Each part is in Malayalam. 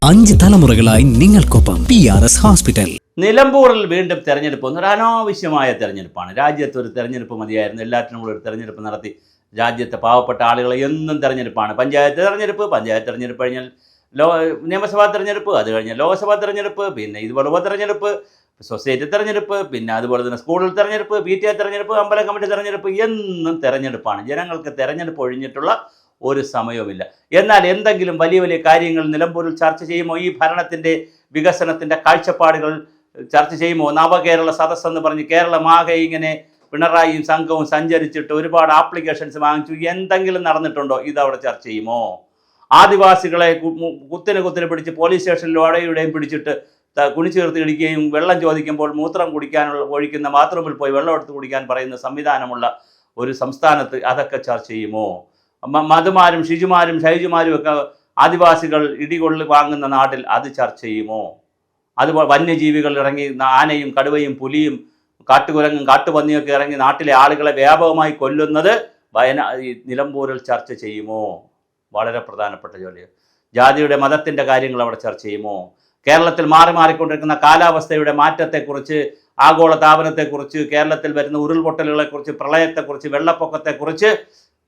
5 തലമുറകളായി നിങ്ങൾക്കൊപ്പം PRS ഹോസ്പിറ്റൽ. നിലമ്പൂരിൽ വീണ്ടും തെരഞ്ഞെടുപ്പ് ഒരു അനാവശ്യമായ തെരഞ്ഞെടുപ്പാണ്. രാജ്യത്ത് ഒരു തെരഞ്ഞെടുപ്പ് മതിയായിരുന്നു. എല്ലാറ്റിനും കൂടെ ഒരു തെരഞ്ഞെടുപ്പ് നടത്തി രാജ്യത്തെ പാവപ്പെട്ട ആളുകളെ എന്നും തെരഞ്ഞെടുപ്പാണ്. പഞ്ചായത്ത് തെരഞ്ഞെടുപ്പ് കഴിഞ്ഞാൽ നിയമസഭാ തെരഞ്ഞെടുപ്പ്, അത് കഴിഞ്ഞാൽ ലോക്സഭാ തെരഞ്ഞെടുപ്പ്, പിന്നെ ഇതുപോലെ ഉപതെരഞ്ഞെടുപ്പ്, സൊസൈറ്റി തെരഞ്ഞെടുപ്പ്, പിന്നെ അതുപോലെ തന്നെ സ്കൂളിൽ തെരഞ്ഞെടുപ്പ്, PTA തെരഞ്ഞെടുപ്പ്, അമ്പലം കമ്മിറ്റി തെരഞ്ഞെടുപ്പ്, എന്നും തെരഞ്ഞെടുപ്പാണ്. ജനങ്ങൾക്ക് തെരഞ്ഞെടുപ്പ് ഒഴിഞ്ഞിട്ടുള്ള ഒരു സമയവുമില്ല. എന്നാൽ എന്തെങ്കിലും വലിയ വലിയ കാര്യങ്ങൾ നിലമ്പൂരിൽ ചർച്ച ചെയ്യുമോ? ഈ ഭരണത്തിൻ്റെ വികസനത്തിൻ്റെ കാഴ്ചപ്പാടുകൾ ചർച്ച ചെയ്യുമോ? നവകേരള സദസ്സ് എന്ന് പറഞ്ഞ് കേരളമാകെ ഇങ്ങനെ പിണറായിയും സംഘവും സഞ്ചരിച്ചിട്ട് ഒരുപാട് ആപ്ലിക്കേഷൻസ് വാങ്ങിച്ചു. എന്തെങ്കിലും നടന്നിട്ടുണ്ടോ? ഇതവിടെ ചർച്ച ചെയ്യുമോ? ആദിവാസികളെ കുത്തിനെ പിടിച്ച് പോലീസ് സ്റ്റേഷനിലും അവിടെയുടെയും പിടിച്ചിട്ട് കുണിച്ചു നിർത്തി ഇടിക്കുകയും വെള്ളം ചോദിക്കുമ്പോൾ മൂത്രം ഒഴിക്കുന്ന ബാത്റൂമിൽ പോയി വെള്ളം എടുത്ത് കുടിക്കാൻ പറയുന്ന സംവിധാനമുള്ള ഒരു സംസ്ഥാനത്ത് അതൊക്കെ ചർച്ച ചെയ്യുമോ? മധുമാരും ഷിജുമാരും ഷൈജുമാരും ഒക്കെ ആദിവാസികൾ ഇടികൊള്ളി വാങ്ങുന്ന നാട്ടിൽ അത് ചർച്ച ചെയ്യുമോ? അതുപോലെ വന്യജീവികൾ ഇറങ്ങി ആനയും കടുവയും പുലിയും കാട്ടുകുരങ്ങും കാട്ടുപന്നിയൊക്കെ ഇറങ്ങി നാട്ടിലെ ആളുകളെ വ്യാപകമായി കൊല്ലുന്നത് നിലമ്പൂരിൽ ചർച്ച ചെയ്യുമോ? വളരെ പ്രധാനപ്പെട്ട ജോലിയാണ്. ജാതിയുടെ മതത്തിൻ്റെ കാര്യങ്ങൾ അവിടെ ചർച്ച ചെയ്യുമോ? കേരളത്തിൽ മാറിക്കൊണ്ടിരിക്കുന്ന കാലാവസ്ഥയുടെ മാറ്റത്തെക്കുറിച്ച്, ആഗോള താപനത്തെക്കുറിച്ച്, കേരളത്തിൽ വരുന്ന ഉരുൾപൊട്ടലുകളെക്കുറിച്ച്, പ്രളയത്തെക്കുറിച്ച്, വെള്ളപ്പൊക്കത്തെക്കുറിച്ച്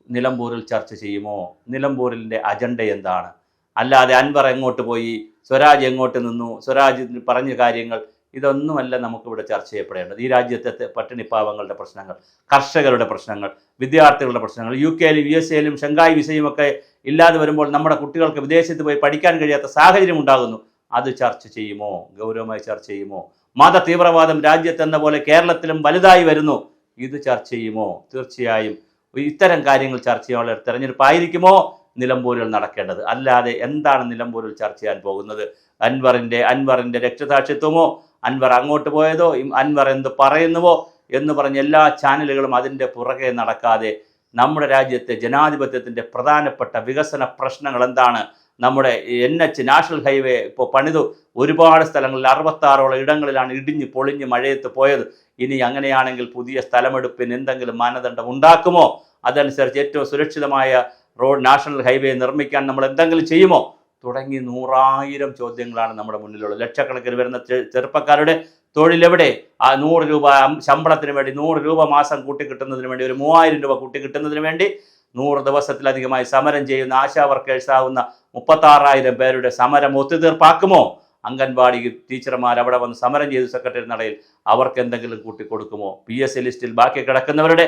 നിലമ്പൂരിൽ ചർച്ച ചെയ്യുമോ? നിലമ്പൂരിൻ്റെ അജണ്ട എന്താണ്? അല്ലാതെ അൻവർ എങ്ങോട്ട് പോയി, സ്വരാജ് എങ്ങോട്ട് നിന്നു, സ്വരാജ് പറഞ്ഞ കാര്യങ്ങൾ, ഇതൊന്നുമല്ല നമുക്കിവിടെ ചർച്ച ചെയ്യപ്പെടേണ്ടത്. ഈ രാജ്യത്തെ പട്ടിണിപ്പാവങ്ങളുടെ പ്രശ്നങ്ങൾ, കർഷകരുടെ പ്രശ്നങ്ങൾ, വിദ്യാർത്ഥികളുടെ പ്രശ്നങ്ങൾ, UK യിലും USA യിലും ഷങ്കായ് വിസയും ഒക്കെ ഇല്ലാതെ വരുമ്പോൾ നമ്മുടെ കുട്ടികൾക്ക് വിദേശത്ത് പോയി പഠിക്കാൻ കഴിയാത്ത സാഹചര്യം ഉണ്ടാകുന്നു. അത് ചർച്ച ചെയ്യുമോ? ഗൗരവമായി ചർച്ച ചെയ്യുമോ? മത തീവ്രവാദം രാജ്യത്തെന്ന പോലെ കേരളത്തിലും വലുതായി വരുന്നു. ഇത് ചർച്ച ചെയ്യുമോ? തീർച്ചയായും ഇത്തരം കാര്യങ്ങൾ ചർച്ച ചെയ്യാനുള്ള തെരഞ്ഞെടുപ്പായിരിക്കുമോ നിലമ്പൂരിൽ നടക്കേണ്ടത്. അല്ലാതെ എന്താണ് നിലമ്പൂരിൽ ചർച്ച ചെയ്യാൻ പോകുന്നത്? അൻവറിൻ്റെ രക്തസാക്ഷിത്വമോ, അൻവർ അങ്ങോട്ട് പോയതോ, അൻവർ എന്ത് പറയുന്നുവോ എന്ന് പറഞ്ഞ് എല്ലാ ചാനലുകളും അതിൻ്റെ പുറകെ നടക്കാതെ നമ്മുടെ രാജ്യത്തെ ജനാധിപത്യത്തിൻ്റെ പ്രധാനപ്പെട്ട വികസന പ്രശ്നങ്ങൾ എന്താണ്? നമ്മുടെ NH നാഷണൽ ഹൈവേ ഇപ്പോൾ പണിതു ഒരുപാട് സ്ഥലങ്ങളിൽ 66ഓളം ഇടങ്ങളിലാണ് ഇടിഞ്ഞ് പൊളിഞ്ഞ് മഴയത്ത് പോയത്. ഇനി അങ്ങനെയാണെങ്കിൽ പുതിയ സ്ഥലമെടുപ്പിന് എന്തെങ്കിലും മാനദണ്ഡം ഉണ്ടാക്കുമോ? അതനുസരിച്ച് ഏറ്റവും സുരക്ഷിതമായ റോഡ് നാഷണൽ ഹൈവേ നിർമ്മിക്കാൻ നമ്മൾ എന്തെങ്കിലും ചെയ്യുമോ? തുടങ്ങി 100,000 ചോദ്യങ്ങളാണ് നമ്മുടെ മുന്നിലുള്ളത്. ലക്ഷക്കണക്കിന് വരുന്ന ചെറുപ്പക്കാരുടെ തൊഴിലെവിടെ? ആ 100 രൂപ ശമ്പളത്തിന് വേണ്ടി, 100 രൂപ മാസം കൂട്ടിക്കിട്ടുന്നതിന് വേണ്ടി, ഒരു 3,000 രൂപ കൂട്ടിക്കിട്ടുന്നതിന് വേണ്ടി 100 ദിവസത്തിലധികമായി സമരം ചെയ്യുന്ന ആശാ വർക്കേഴ്സാവുന്ന 36,000 പേരുടെ സമരം ഒത്തുതീർപ്പാക്കുമോ? അംഗൻവാടി ടീച്ചർമാർ അവിടെ വന്ന് സമരം ചെയ്തു സെക്രട്ടറി നടയിൽ, അവർക്ക് എന്തെങ്കിലും കൂട്ടിക്കൊടുക്കുമോ? PSC ലിസ്റ്റിൽ ബാക്കി കിടക്കുന്നവരുടെ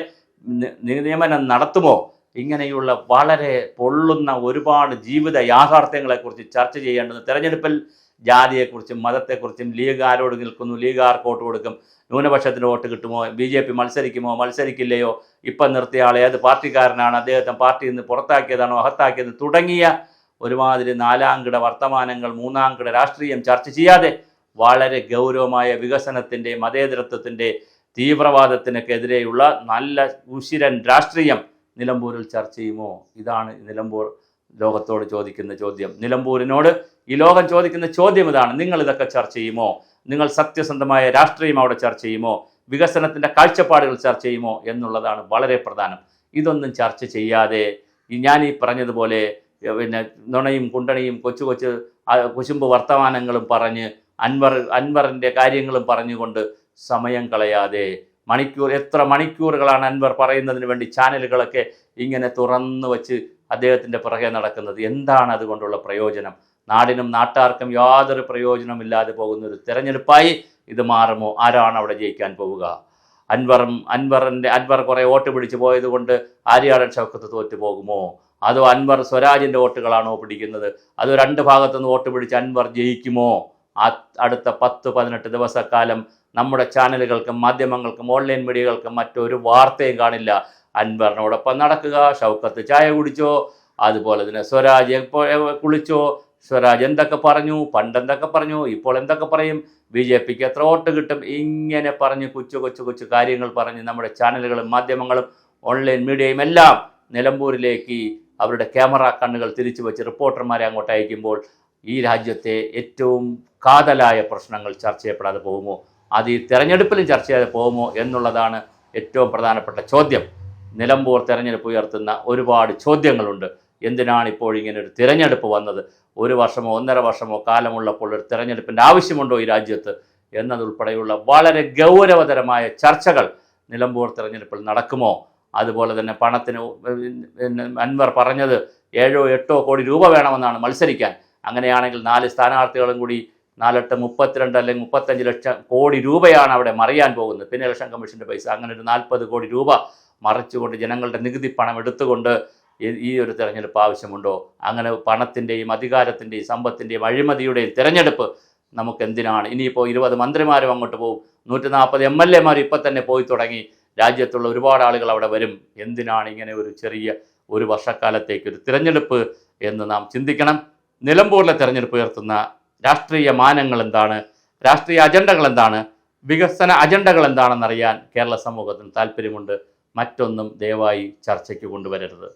നിയമനം നടത്തുമോ? ഇങ്ങനെയുള്ള വളരെ പൊള്ളുന്ന ഒരുപാട് ജീവിത യാഥാർത്ഥ്യങ്ങളെക്കുറിച്ച് ചർച്ച ചെയ്യേണ്ടത്. തെരഞ്ഞെടുപ്പിൽ ജാതിയെക്കുറിച്ചും മതത്തെക്കുറിച്ചും ലീഗ് ആരോട് നിൽക്കുന്നു, ലീഗ് ആർക്ക് വോട്ട് കൊടുക്കും, ന്യൂനപക്ഷത്തിന് വോട്ട് കിട്ടുമോ, BJP മത്സരിക്കുമോ, മത്സരിക്കില്ലയോ, ഇപ്പം നിർത്തിയ ആൾ ഏത് പാർട്ടിക്കാരനാണ്, അദ്ദേഹത്തെ പാർട്ടിയിൽ നിന്ന് പുറത്താക്കിയതാണോ അകത്താക്കിയത് തുടങ്ങിയ ഒരുമാതിരി 4-കിട വർത്തമാനങ്ങൾ, 3-കിട രാഷ്ട്രീയം ചർച്ച ചെയ്യാതെ വളരെ ഗൗരവമായ വികസനത്തിൻ്റെ, മതേതരത്വത്തിൻ്റെ, തീവ്രവാദത്തിനൊക്കെതിരെയുള്ള നല്ല ഉശിരൻ രാഷ്ട്രീയം നിലമ്പൂരിൽ ചർച്ച ചെയ്യുമോ? ഇതാണ് നിലമ്പൂർ ലോകത്തോട് ചോദിക്കുന്ന ചോദ്യം. നിലമ്പൂരിനോട് ഈ ലോകം ചോദിക്കുന്ന ചോദ്യം ഇതാണ്. നിങ്ങൾ ഇതൊക്കെ ചർച്ച ചെയ്യുമോ? നിങ്ങൾ സത്യസന്ധമായ രാഷ്ട്രീയം അവിടെ ചർച്ച ചെയ്യുമോ? വികസനത്തിൻ്റെ കാഴ്ചപ്പാടുകൾ ചർച്ച ചെയ്യുമോ എന്നുള്ളതാണ് വളരെ പ്രധാനം. ഇതൊന്നും ചർച്ച ചെയ്യാതെ ഞാൻ ഈ പറഞ്ഞതുപോലെ പിന്നെ നുണയും കുണ്ടണിയും കൊച്ചു കുശുമ്പ് വർത്തമാനങ്ങളും പറഞ്ഞ് അൻവറിൻ്റെ കാര്യങ്ങളും പറഞ്ഞുകൊണ്ട് സമയം കളയാതെ എത്ര മണിക്കൂറുകളാണ് അൻവർ പറയുന്നതിന് വേണ്ടി ചാനലുകളൊക്കെ ഇങ്ങനെ തുറന്നു വച്ച് അദ്ദേഹത്തിൻ്റെ പുറകെ നടക്കുന്നത്. എന്താണ് അതുകൊണ്ടുള്ള പ്രയോജനം? നാടിനും നാട്ടാർക്കും യാതൊരു പ്രയോജനമില്ലാതെ പോകുന്ന ഒരു തെരഞ്ഞെടുപ്പായി ഇത് മാറുമോ? ആരാണ് അവിടെ ജയിക്കാൻ പോവുക? അൻവർ കുറേ വോട്ട് പിടിച്ച് പോയത് കൊണ്ട് ആര്യാടൻ ഷൗക്കത്ത് തോറ്റു പോകുമോ? അതോ അൻവർ സ്വരാജിൻ്റെ വോട്ടുകളാണോ പിടിക്കുന്നത്? അതോ 2 ഭാഗത്തുനിന്ന് വോട്ട് പിടിച്ച് അൻവർ ജയിക്കുമോ? അടുത്ത 10-18 ദിവസക്കാലം നമ്മുടെ ചാനലുകൾക്കും മാധ്യമങ്ങൾക്കും ഓൺലൈൻ മീഡിയകൾക്കും മറ്റൊരു വാർത്തയും കാണില്ല. അൻവറിനോടൊപ്പം നടക്കുക, ഷൗക്കത്ത് ചായ കുടിച്ചോ, അതുപോലെ തന്നെ സ്വരാജ് കുളിച്ചോ, സ്വരാജ് എന്തൊക്കെ പറഞ്ഞു, പണ്ടെന്തൊക്കെ പറഞ്ഞു, ഇപ്പോൾ എന്തൊക്കെ പറയും, BJPക്ക് എത്ര വോട്ട് കിട്ടും, ഇങ്ങനെ പറഞ്ഞ് കൊച്ചു കാര്യങ്ങൾ പറഞ്ഞ് നമ്മുടെ ചാനലുകളും മാധ്യമങ്ങളും ഓൺലൈൻ മീഡിയയും എല്ലാം നിലമ്പൂരിലേക്ക് അവരുടെ ക്യാമറ കണ്ണുകൾ തിരിച്ചു വെച്ച് റിപ്പോർട്ടർമാരെ അങ്ങോട്ട് അയക്കുമ്പോൾ ഈ രാജ്യത്തെ ഏറ്റവും കാതലായ പ്രശ്നങ്ങൾ ചർച്ച ചെയ്യപ്പെടാതെ പോകുമോ? അത് ഈ തെരഞ്ഞെടുപ്പിലും ചർച്ച ചെയ്യാതെ പോകുമോ എന്നുള്ളതാണ് ഏറ്റവും പ്രധാനപ്പെട്ട ചോദ്യം. നിലമ്പൂർ തെരഞ്ഞെടുപ്പ് ഉയർത്തുന്ന ഒരുപാട് ചോദ്യങ്ങളുണ്ട്. എന്തിനാണ് ഇപ്പോൾ ഇങ്ങനെ ഒരു തിരഞ്ഞെടുപ്പ് വന്നത്? 1 വർഷമോ 1.5 വർഷമോ കാലമുള്ളപ്പോൾ ഒരു തിരഞ്ഞെടുപ്പിൻ്റെ ആവശ്യമുണ്ടോ ഈ രാജ്യത്ത് എന്നതുൾപ്പെടെയുള്ള വളരെ ഗൗരവതരമായ ചർച്ചകൾ നിലമ്പൂർ തിരഞ്ഞെടുപ്പിൽ നടക്കുമോ? അതുപോലെ തന്നെ പണത്തിന് അൻവർ പറഞ്ഞത് 7-8 കോടി രൂപ വേണമെന്നാണ് മത്സരിക്കാൻ. അങ്ങനെയാണെങ്കിൽ 4 സ്ഥാനാർത്ഥികളും കൂടി 4-8 32 അല്ലെങ്കിൽ 35 ലക്ഷം കോടി രൂപയാണ് അവിടെ മറിയാൻ പോകുന്നത്. പിന്നെ ഇലക്ഷൻ കമ്മീഷൻ്റെ പൈസ, അങ്ങനെ ഒരു 40 കോടി രൂപ മറിച്ചുകൊണ്ട് ജനങ്ങളുടെ നികുതി പണം എടുത്തുകൊണ്ട് ഈ ഒരു തിരഞ്ഞെടുപ്പ് ആവശ്യമുണ്ടോ? അങ്ങനെ പണത്തിൻ്റെയും അധികാരത്തിൻ്റെയും സമ്പത്തിൻ്റെയും അഴിമതിയുടെയും തിരഞ്ഞെടുപ്പ് നമുക്ക് എന്തിനാണ്? ഇനിയിപ്പോൾ 20 മന്ത്രിമാരും അങ്ങോട്ട് പോകും, 140 MLA ഇപ്പം തന്നെ പോയി തുടങ്ങി. രാജ്യത്തുള്ള ഒരുപാട് ആളുകൾ അവിടെ വരും. എന്തിനാണ് ഇങ്ങനെ ഒരു ചെറിയ 1 വർഷക്കാലത്തേക്ക് ഒരു തിരഞ്ഞെടുപ്പ് എന്ന് നാം ചിന്തിക്കണം. നിലമ്പൂരിലെ തിരഞ്ഞെടുപ്പ് ഉയർത്തുന്ന രാഷ്ട്രീയ മാനങ്ങൾ എന്താണ്, രാഷ്ട്രീയ അജണ്ടകൾ എന്താണ്, വികസന അജണ്ടകൾ എന്താണെന്നറിയാൻ കേരള സമൂഹത്തിന് താല്പര്യമുണ്ട്. മറ്റൊന്നും ദയവായി ചർച്ചയ്ക്ക് കൊണ്ടുവരരുത്.